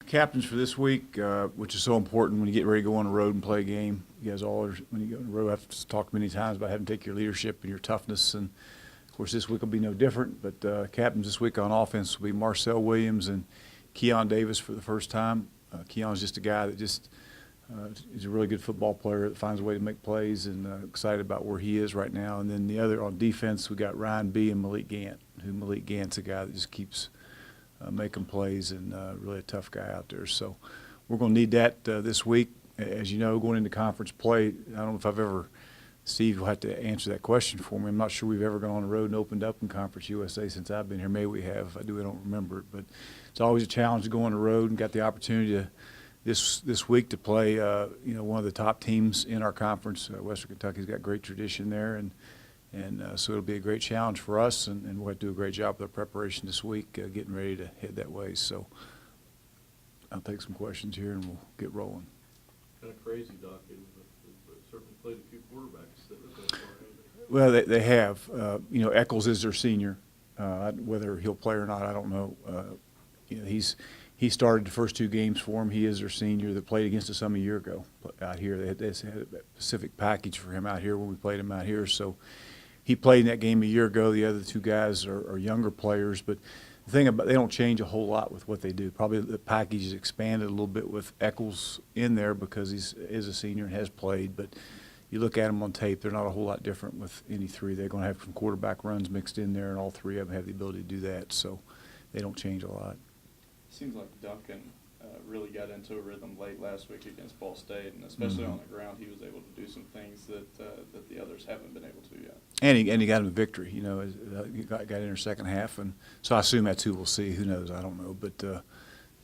Captains for this week, which is so important when you get ready to go on the road and play a game. You guys all, when you go on the road, have to talk many times about having to take your leadership and your toughness. And, of course, this week will be no different. But captains this week on offense will be Marcel Williams and Keon Davis for the first time. Keon's just a guy that just is a really good football player that finds a way to make plays, and excited about where he is right now. And then the other on defense, we got Ryan B. and Malik Gant, who Malik Gant's a guy that just keeps making plays and really a tough guy out there. So we're going to need that this week. As you know, going into conference play, I don't know if I've ever, Steve will have to answer that question for me. I'm not sure we've ever gone on the road and opened up in Conference USA since I've been here. Maybe we have. If I do, I don't remember it. But it's always a challenge to go on the road, and got the opportunity to this week to play one of the top teams in our conference. Western Kentucky's got great tradition there, and so it'll be a great challenge for us, and we'll have to do a great job with our preparation this week, getting ready to head that way. So I'll take some questions here, and we'll get rolling. Kind of crazy, Doc. They've certainly played a few quarterbacks that have gone far. Well, they have. Eccles is their senior. Whether he'll play or not, I don't know. He started the first two games for him. He is their senior that played against us some a year ago out here. They had a specific package for him out here when we played him out here. So he played in that game a year ago. The other two guys are younger players, but the thing about, they don't change a whole lot with what they do. Probably the package is expanded a little bit with Eccles in there because he is a senior and has played. But you look at them on tape, they're not a whole lot different with any three. They're going to have some quarterback runs mixed in there, and all three of them have the ability to do that. So they don't change a lot. Seems like Duncan really got into a rhythm late last week against Ball State, and especially on the ground, he was able to do some things that the others haven't been able to yet. And he got him a victory. He got in the second half, and so I assume that's who we'll see. Who knows? I don't know. But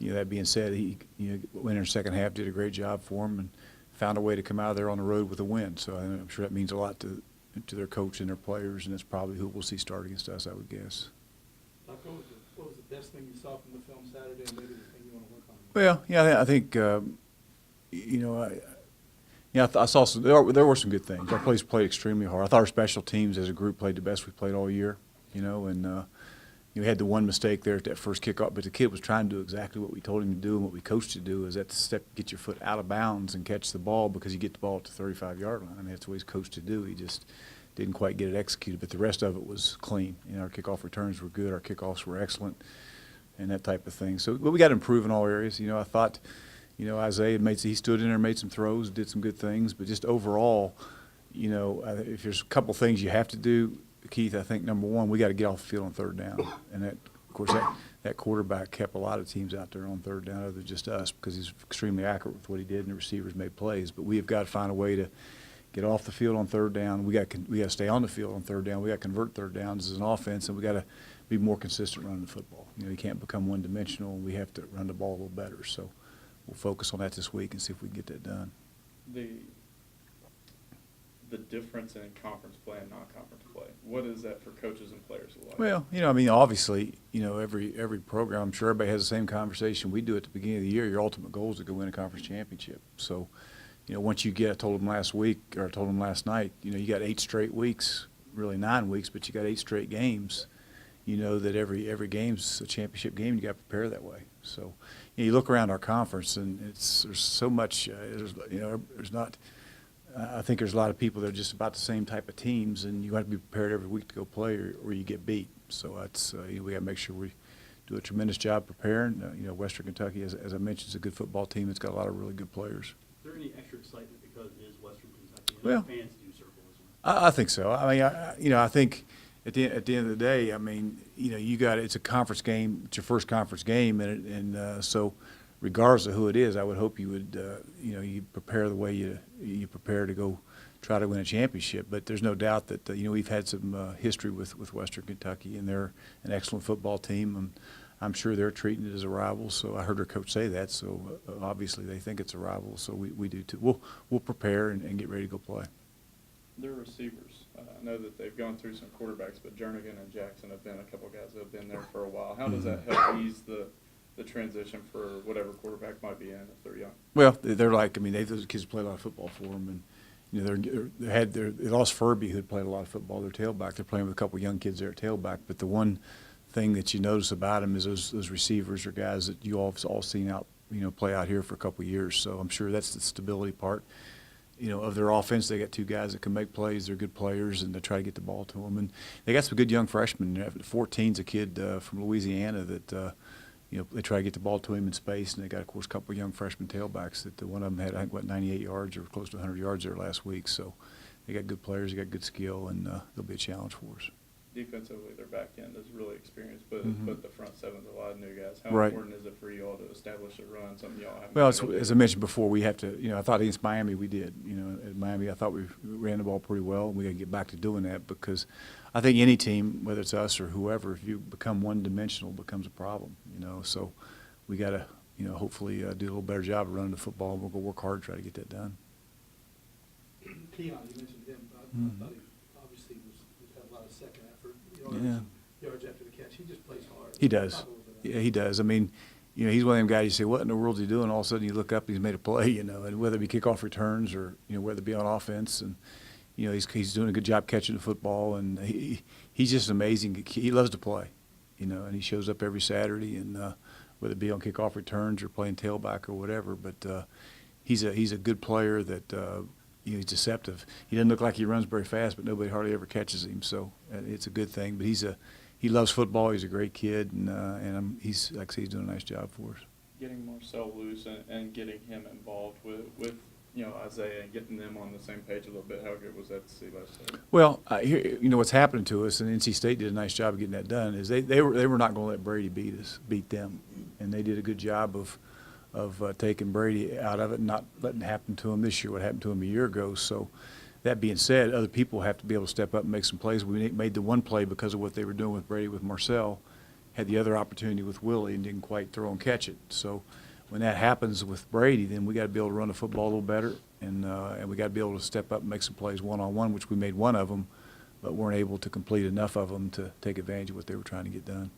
that being said, he went in the second half, did a great job for him, and found a way to come out of there on the road with a win. So I'm sure that means a lot to their coach and their players, and that's probably who we'll see start against us, I would guess. What was the best thing you saw from the film Saturday, and maybe the thing you want to work on? Well, yeah, I think I saw some. There were some good things. Our players played extremely hard. I thought our special teams as a group played the best we played all year. And we had the one mistake there at that first kickoff, but the kid was trying to do exactly what we told him to do and what we coached to do. Is that step, get your foot out of bounds and catch the ball, because you get the ball at the 35-yard line. I mean, that's what he's coached to do. He just didn't quite get it executed, but the rest of it was clean. Our kickoff returns were good, our kickoffs were excellent, and that type of thing. So, but we got to improve in all areas. I thought, Isaiah he stood in there, made some throws, did some good things, but just overall, if there's a couple things you have to do, Keith, I think number one, we got to get off the field on third down, and that, of course, that quarterback kept a lot of teams out there on third down other than just us, because he's extremely accurate with what he did, and the receivers made plays. But we have got to find a way to get off the field on third down. We got to stay on the field on third down. We got to convert third downs as an offense, and we got to be more consistent running the football. You can't become one-dimensional, and we have to run the ball a little better. So we'll focus on that this week and see if we can get that done. The difference in conference play and non-conference play, what is that for coaches and players alike? Well, obviously, every program, I'm sure everybody has the same conversation we do at the beginning of the year. Your ultimate goal is to go win a conference championship. So, once you get, I told them last week, or I told them last night, you got 8 straight weeks, really 9 weeks, but you got 8 straight games. That every game's a championship game. You got to prepare that way. So, you look around our conference, and there's so much. There's not. I think there's a lot of people that are just about the same type of teams, and you have to be prepared every week to go play, or you get beat. So that's we got to make sure we do a tremendous job preparing. Western Kentucky, as I mentioned, is a good football team. It's got a lot of really good players. Is there any extra excitement because it is Western Kentucky? Well, fans do circle as well. I think so. I think at the end of the day, it's a conference game. It's your first conference game, and so regardless of who it is, I would hope you would you prepare the way you prepare to go try to win a championship. But there's no doubt that we've had some history with Western Kentucky, and they're an excellent football team, and I'm sure they're treating it as a rival. So I heard their coach say that. So obviously they think it's a rival. So we do too. We'll prepare and get ready to go play. Their receivers, I know that they've gone through some quarterbacks, but Jernigan and Jackson have been a couple of guys that have been there for a while. How does that help ease the transition for whatever quarterback might be in if they're young? Well, they're like, those kids play a lot of football for them, and they lost Furby, who had played a lot of football. Their tailback, they're playing with a couple of young kids there at tailback. But the one thing that you notice about them is those receivers are guys that you all have all seen out play out here for a couple of years. So I'm sure that's the stability part. Of their offense, they got two guys that can make plays. They're good players, and they try to get the ball to them. And they got some good young freshmen. 14's a kid from Louisiana that, they try to get the ball to him in space. And they got, of course, a couple of young freshman tailbacks that one of them had, I think, 98 yards or close to 100 yards there last week. So they got good players. They got good skill, and they'll be a challenge for us. Defensively, their back end is really experienced, but the front seven's a lot of new guys. How Right. important is it for you all to establish a run, something y'all haven't Well, been able to as do? I mentioned before, we have to, I thought against Miami we did. At Miami I thought we ran the ball pretty well, and we got to get back to doing that because I think any team, whether it's us or whoever, if you become one-dimensional, it becomes a problem, So we got to, hopefully do a little better job of running the football, and we'll go work hard to try to get that done. Keon, you mentioned him. I Mhm. thought he obviously had a lot of second effort, yards after the catch. He just plays hard. He does. Talk a little bit about Yeah, he does. I mean, he's one of them guys you say, what in the world is he doing? All of a sudden you look up, he's made a play, and whether it be kickoff returns or, whether it be on offense. And, he's doing a good job catching the football, and he's just amazing. He loves to play, and he shows up every Saturday, and whether it be on kickoff returns or playing tailback or whatever. But he's a good player that, he's deceptive. He doesn't look like he runs very fast, but nobody hardly ever catches him. So it's a good thing. But he loves football. He's a great kid, and he's like I say, he's doing a nice job for us. Getting Marcel loose and getting him involved with Isaiah and getting them on the same page a little bit. How good was that to see last Saturday? Well, here, what's happening to us, and NC State did a nice job of getting that done. Is they were not going to let Brady beat them, and they did a good job of taking Brady out of it and not letting it happen to him this year. What happened to him a year ago. So that being said, other people have to be able to step up and make some plays. We made the one play because of what they were doing with Brady with Marcel. Had the other opportunity with Willie and didn't quite throw and catch it. So when that happens with Brady, then we got to be able to run the football a little better, and we got to be able to step up and make some plays one-on-one, which we made one of them, but weren't able to complete enough of them to take advantage of what they were trying to get done.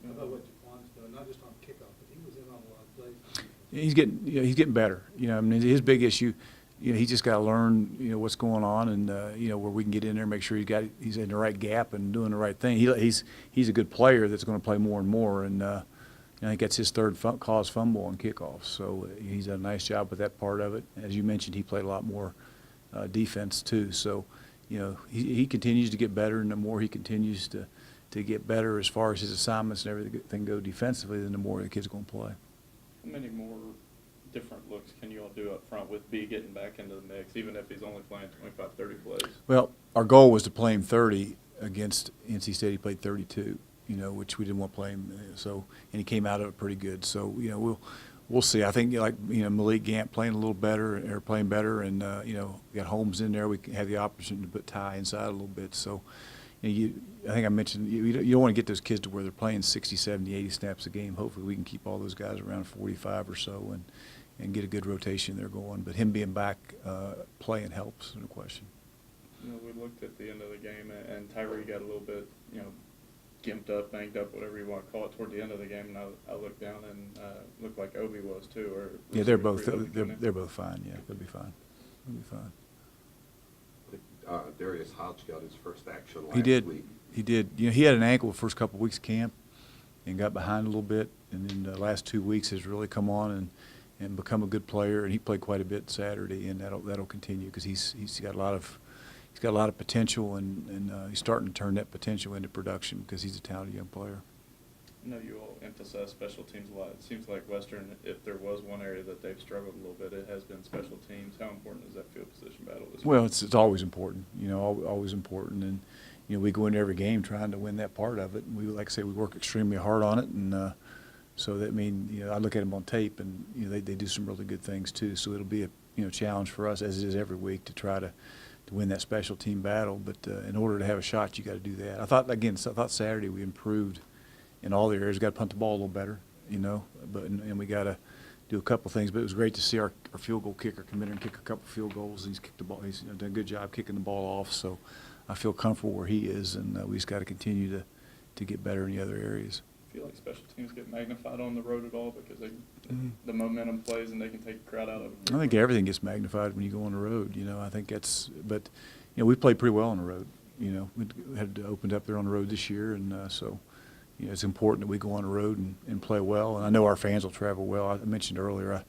How about what Jaquan's doing, not just on kickoff, but he was in on a lot of plays. He's getting better. I mean, his big issue, he's just got to learn, what's going on, and where we can get in there and make sure he's in the right gap and doing the right thing. He's a good player that's going to play more and more, and I think that's his third cause fumble on kickoffs. So he's done a nice job with that part of it. As you mentioned, he played a lot more defense too. So he continues to get better, and the more he continues to get better as far as his assignments and everything go defensively, then the more the kid's going to play. How many more different looks can you all do up front with B getting back into the mix, even if he's only playing 25, 30 plays? Well, our goal was to play him 30 against NC State. He played 32, which we didn't want to play him. So, and he came out of it pretty good. So, we'll see. I think Malik Gant playing a little better or playing better, and we got Holmes in there. We have the opportunity to put Ty inside a little bit. So, I think I mentioned you don't want to get those kids to where they're playing 60, 70, 80 snaps a game. Hopefully, we can keep all those guys around 45 or so and get a good rotation there going. But him being back playing helps, no question. We looked at the end of the game, and Tyree got a little bit, gimped up, banged up, whatever you want to call it, toward the end of the game. And I looked down and looked like Obi was too. Or Yeah, they're both fine. Yeah, they'll be fine. They'll be fine. Darius Hodge got his first action last He did. week. He did. He had an ankle the first couple of weeks of camp and got behind a little bit, and then the last 2 weeks has really come on and become a good player. And he played quite a bit Saturday, and that'll continue because he's got a lot of potential, and he's starting to turn that potential into production because he's a talented young player. I know you all emphasize special teams a lot. It seems like Western, if there was one area that they've struggled a little bit, it has been special teams. How important is that field position battle this Well, week? it's always important, always important. And, we go into every game trying to win that part of it. And we, like I say, we work extremely hard on it. And so that I look at them on tape, and, they do some really good things too. So it'll be a challenge for us, as it is every week, to try to win that special team battle. But in order to have a shot, you got to do that. I thought Saturday we improved in all the areas. We got to punt the ball a little better, and we got to do a couple things. But it was great to see our field goal kicker come in and kick a couple field goals. He's kicked the ball. He's done a good job kicking the ball off. So I feel comfortable where he is, and we just got to continue to get better in the other areas. I feel like special teams get magnified on the road at all because the momentum plays and they can take a crowd out of it. I think everything gets magnified when you go on the road. I think but we played pretty well on the road. We had opened up there on the road this year, and so. you know, it's important that we go on the road and play well. And I know our fans will travel well. I mentioned earlier,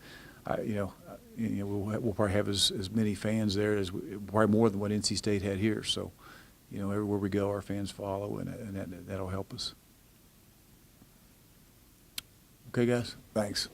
we'll probably have as many fans there as probably more than what NC State had here. So, you know, everywhere we go, our fans follow, and that'll help us. Okay, guys? Thanks.